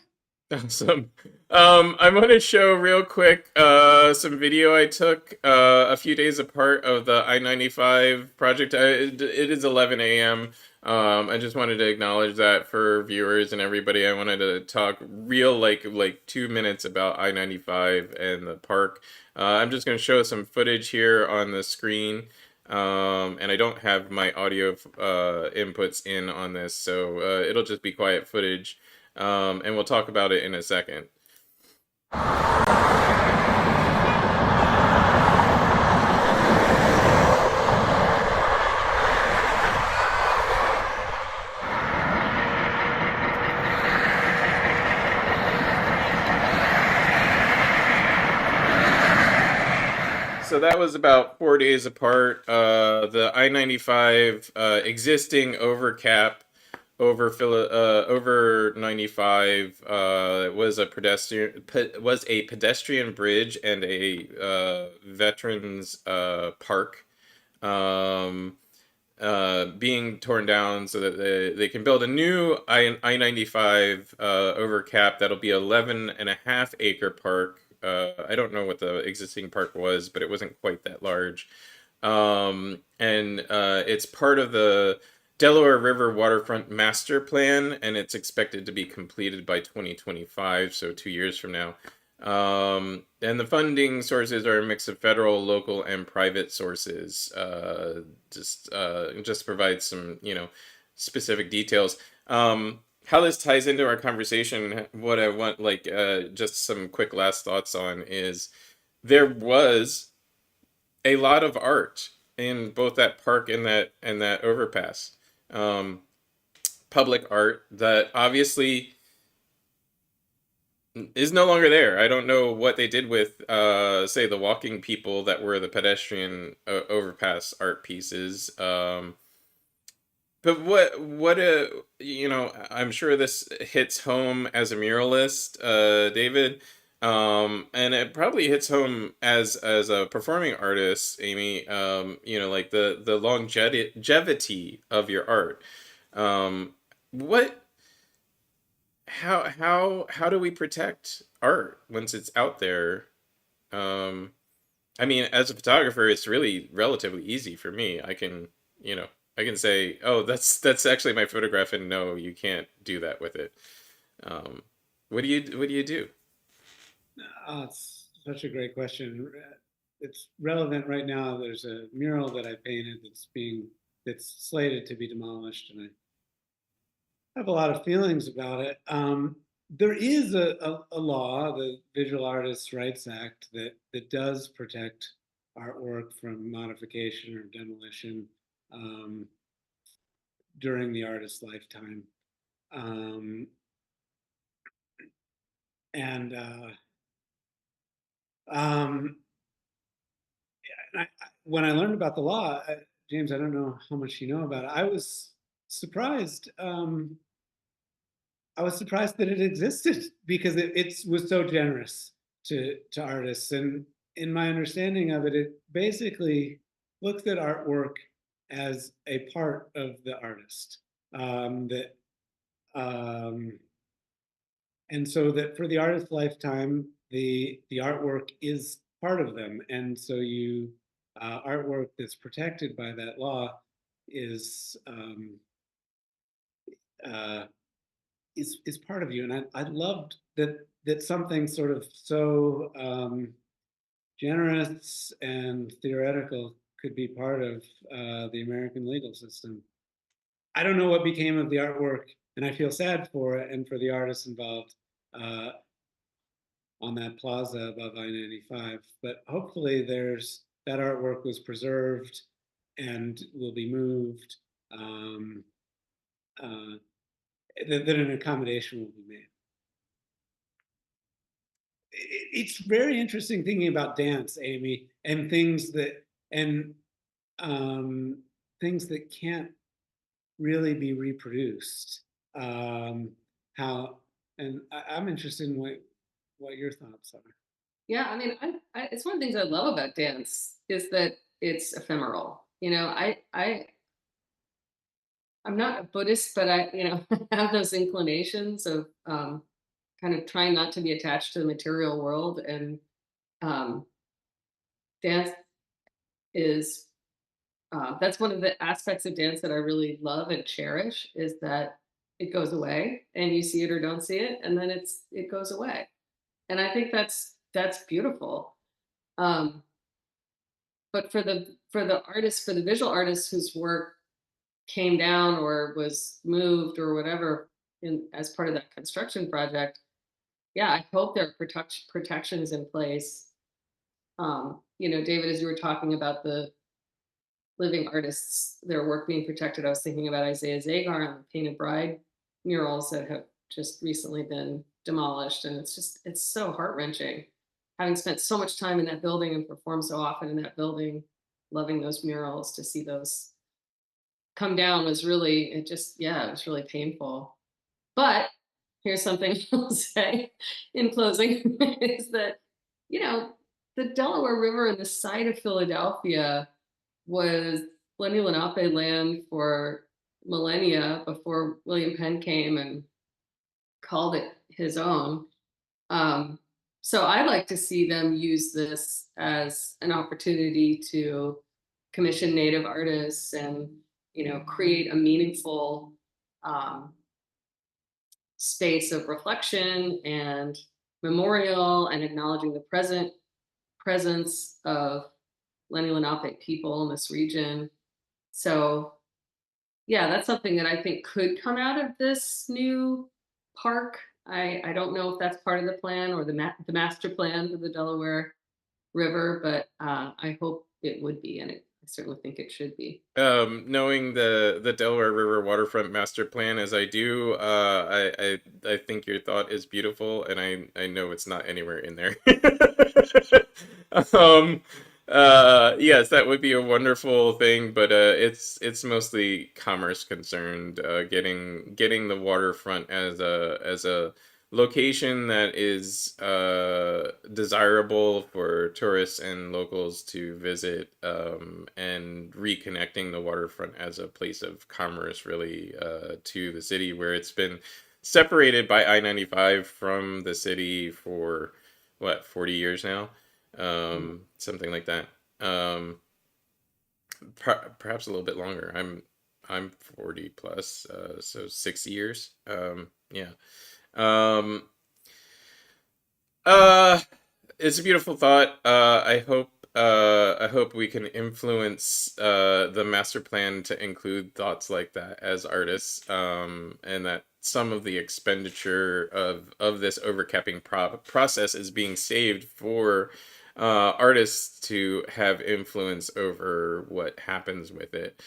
Awesome. I'm going to show real quick some video I took a few days apart of the I-95 project. It is 11 a.m. I just wanted to acknowledge that for viewers and everybody. I wanted to talk real like 2 minutes about I-95 and the park. I'm just going to show some footage here on the screen. And I don't have my audio inputs in on this, so it'll just be quiet footage. And we'll talk about it in a second. So that was about 4 days apart. The I-95 existing overcap over 95 was a pedestrian bridge and a veterans park being torn down so that they can build a new I-95 overcap that'll be 11.5 acre park. I don't know what the existing park was, but it wasn't quite that large. And it's part of the Delaware River Waterfront Master Plan, and it's expected to be completed by 2025, so 2 years from now. And the funding sources are a mix of federal, local, and private sources. Just provide some, specific details. How this ties into our conversation, what I want, just some quick last thoughts on is there was a lot of art in both that park and that overpass. Public art that obviously is no longer there. I don't know what they did with, say, the walking people that were the pedestrian overpass art pieces. But I'm sure this hits home as a muralist, David. And it probably hits home as a performing artist, Amy. Like the longevity of your art. What how do we protect art once it's out there? Um, I mean, as a photographer, it's really relatively easy for me. I can say, "Oh, that's actually my photograph," and no, you can't do that with it. Um, what do you do? It's such a great question. It's relevant right now. There's a mural that I painted that's being that's slated to be demolished, and I have a lot of feelings about it. There is a law, the Visual Artists' Rights Act, that does protect artwork from modification or demolition um, during the artist's lifetime. Um, and um, when I learned about the law, James, I don't know how much you know about it. I was surprised. I was surprised that it existed because it was so generous to artists. And in my understanding of it, it basically looks at artwork as a part of the artist. That and so that for the artist's lifetime, the artwork is part of them, and so you artwork that's protected by that law is uh, is part of you. And I loved that something sort of so generous and theoretical could be part of the American legal system. I don't know what became of the artwork, and I feel sad for it and for the artists involved uh, on that plaza above I-95. But hopefully, there's that artwork was preserved and will be moved. Um, uh, that an accommodation will be made. It's very interesting thinking about dance, Amy, and and um, things that can't really be reproduced. How and I'm interested in what your thoughts are. Yeah, I mean, it's one of the things I love about dance is that it's ephemeral. I'm not a Buddhist, but I have those inclinations of kind of trying not to be attached to the material world, and um, dance is that's one of the aspects of dance that I really love and cherish is that it goes away and you see it or don't see it, and then it goes away, and I think that's beautiful. Um, but for the artists, for the visual artists whose work came down or was moved or whatever in as part of that construction project, yeah, I hope there are protections in place. David, as you were talking about the living artists, their work being protected, I was thinking about Isaiah Zagar and the Painted Bride murals that have just recently been demolished. And it's so heart wrenching. Having spent so much time in that building and performed so often in that building, loving those murals, to see those come down was really, yeah, it was really painful. But here's something I'll say in closing is that, you know, the Delaware River and the site of Philadelphia was Lenni Lenape land for millennia before William Penn came and called it his own. Um, so I'd like to see them use this as an opportunity to commission Native artists and, create a meaningful um, space of reflection and memorial and acknowledging the presence of Lenni Lenape people in this region. So yeah, that's something that I think could come out of this new park. I don't know if that's part of the plan or the master plan for the Delaware River, but I hope it would be, and I certainly think it should be. Knowing the Delaware River waterfront master plan as I do, I think your thought is beautiful, and I know it's not anywhere in there. um, yes, that would be a wonderful thing, but it's mostly commerce concerned. Getting the waterfront as a location that is desirable for tourists and locals to visit, and reconnecting the waterfront as a place of commerce really to the city, where it's been separated by I-95 from the city for what, 40 years now, something like that. um, Perhaps a little bit longer. I'm 40 plus, so 6 years. Yeah. um, uh, it's a beautiful thought. I hope hope we can influence the master plan to include thoughts like that as artists, and that some of the expenditure of this overcapping process is being saved for artists to have influence over what happens with it.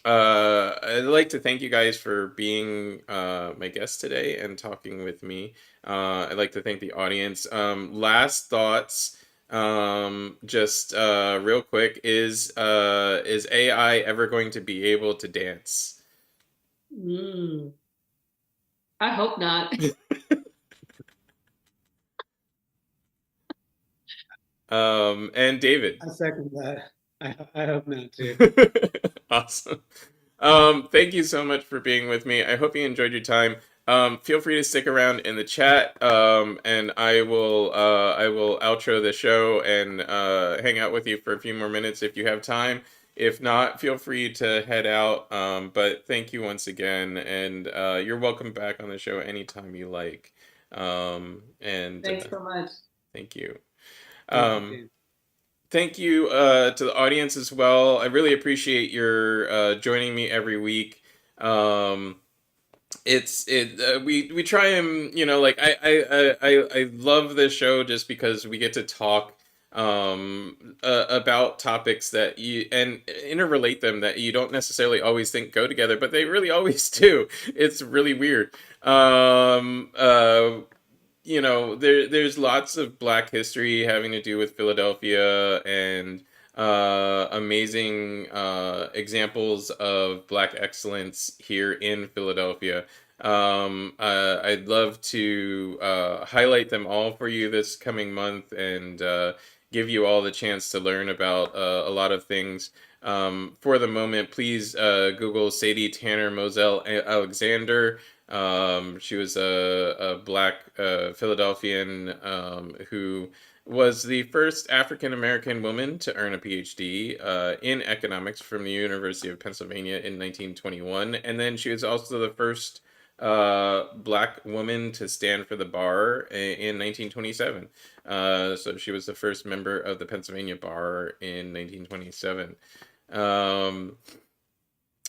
I'd like to thank you guys for being my guest today and talking with me. I'd like to thank the audience. Last thoughts, just real quick, is AI ever going to be able to dance? Mm, I hope not. And David. I second that. I hope not too. Awesome. Thank you so much for being with me. I hope you enjoyed your time. Feel free to stick around in the chat, and I will outro the show and hang out with you for a few more minutes if you have time. If not, feel free to head out. But thank you once again, and you're welcome back on the show anytime you like. And Thanks so much. thank you. Thank you, Um, James. Thank you to the audience as well. I really appreciate your joining me every week. Um, we try and like I love this show just because we get to talk about topics that you and interrelate them that you don't necessarily always think go together, but they really always do. It's really weird. There's lots of Black history having to do with Philadelphia and amazing examples of Black excellence here in Philadelphia. I'd love to highlight them all for you this coming month and give you all the chance to learn about a lot of things. For the moment, please Google Sadie Tanner Moselle Alexander. She was a Black Philadelphian who was the first African American woman to earn a PhD in economics from the University of Pennsylvania in 1921. And then she was also the first Black woman to stand for the bar in 1927. So she was the first member of the Pennsylvania Bar in 1927.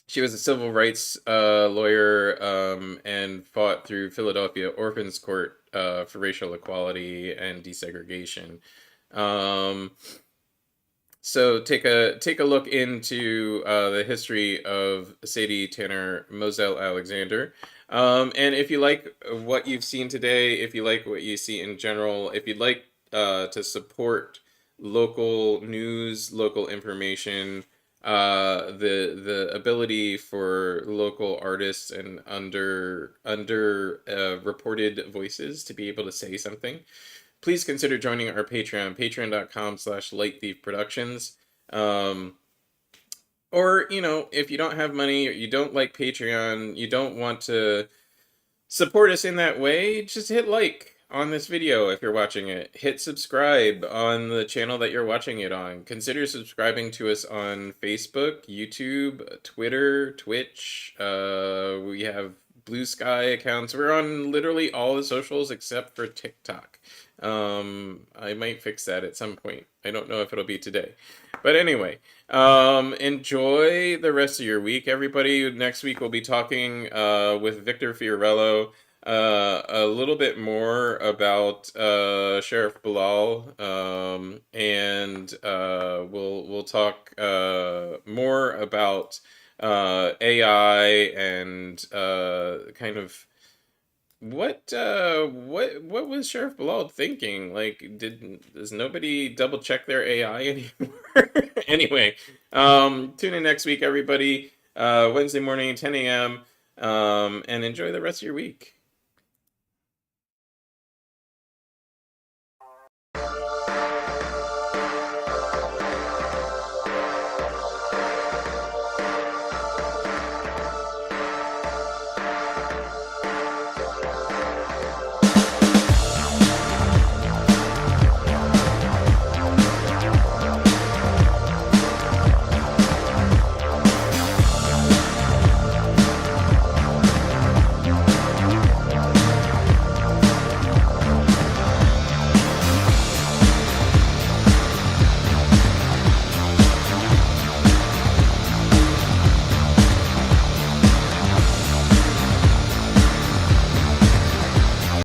She was a civil rights lawyer and fought through Philadelphia Orphans Court for racial equality and desegregation. Um, so take a look into the history of Sadie Tanner Moselle Alexander. And if you like what you've seen today, if you like what you see in general, if you'd like to support local news, local information, the ability for local artists and under reported voices to be able to say something, please consider joining our Patreon, patreon.com/lightthiefproductions. Or, if you don't have money or you don't like Patreon, you don't want to support us in that way, just hit like on this video if you're watching it. Hit subscribe on the channel that you're watching it on. Consider subscribing to us on Facebook, YouTube, Twitter, Twitch. We have Blue Sky accounts. We're on literally all the socials except for TikTok. I might fix that at some point. I don't know if it'll be today. But anyway, enjoy the rest of your week, everybody. Next week we'll be talking with Victor Fiorello a little bit more about Sheriff Bilal, and we'll talk more about AI and kind of what was Sheriff Bilal thinking? Like, does nobody double check their AI anymore? Anyway, tune in next week, everybody. Wednesday morning, 10 a.m. And enjoy the rest of your week.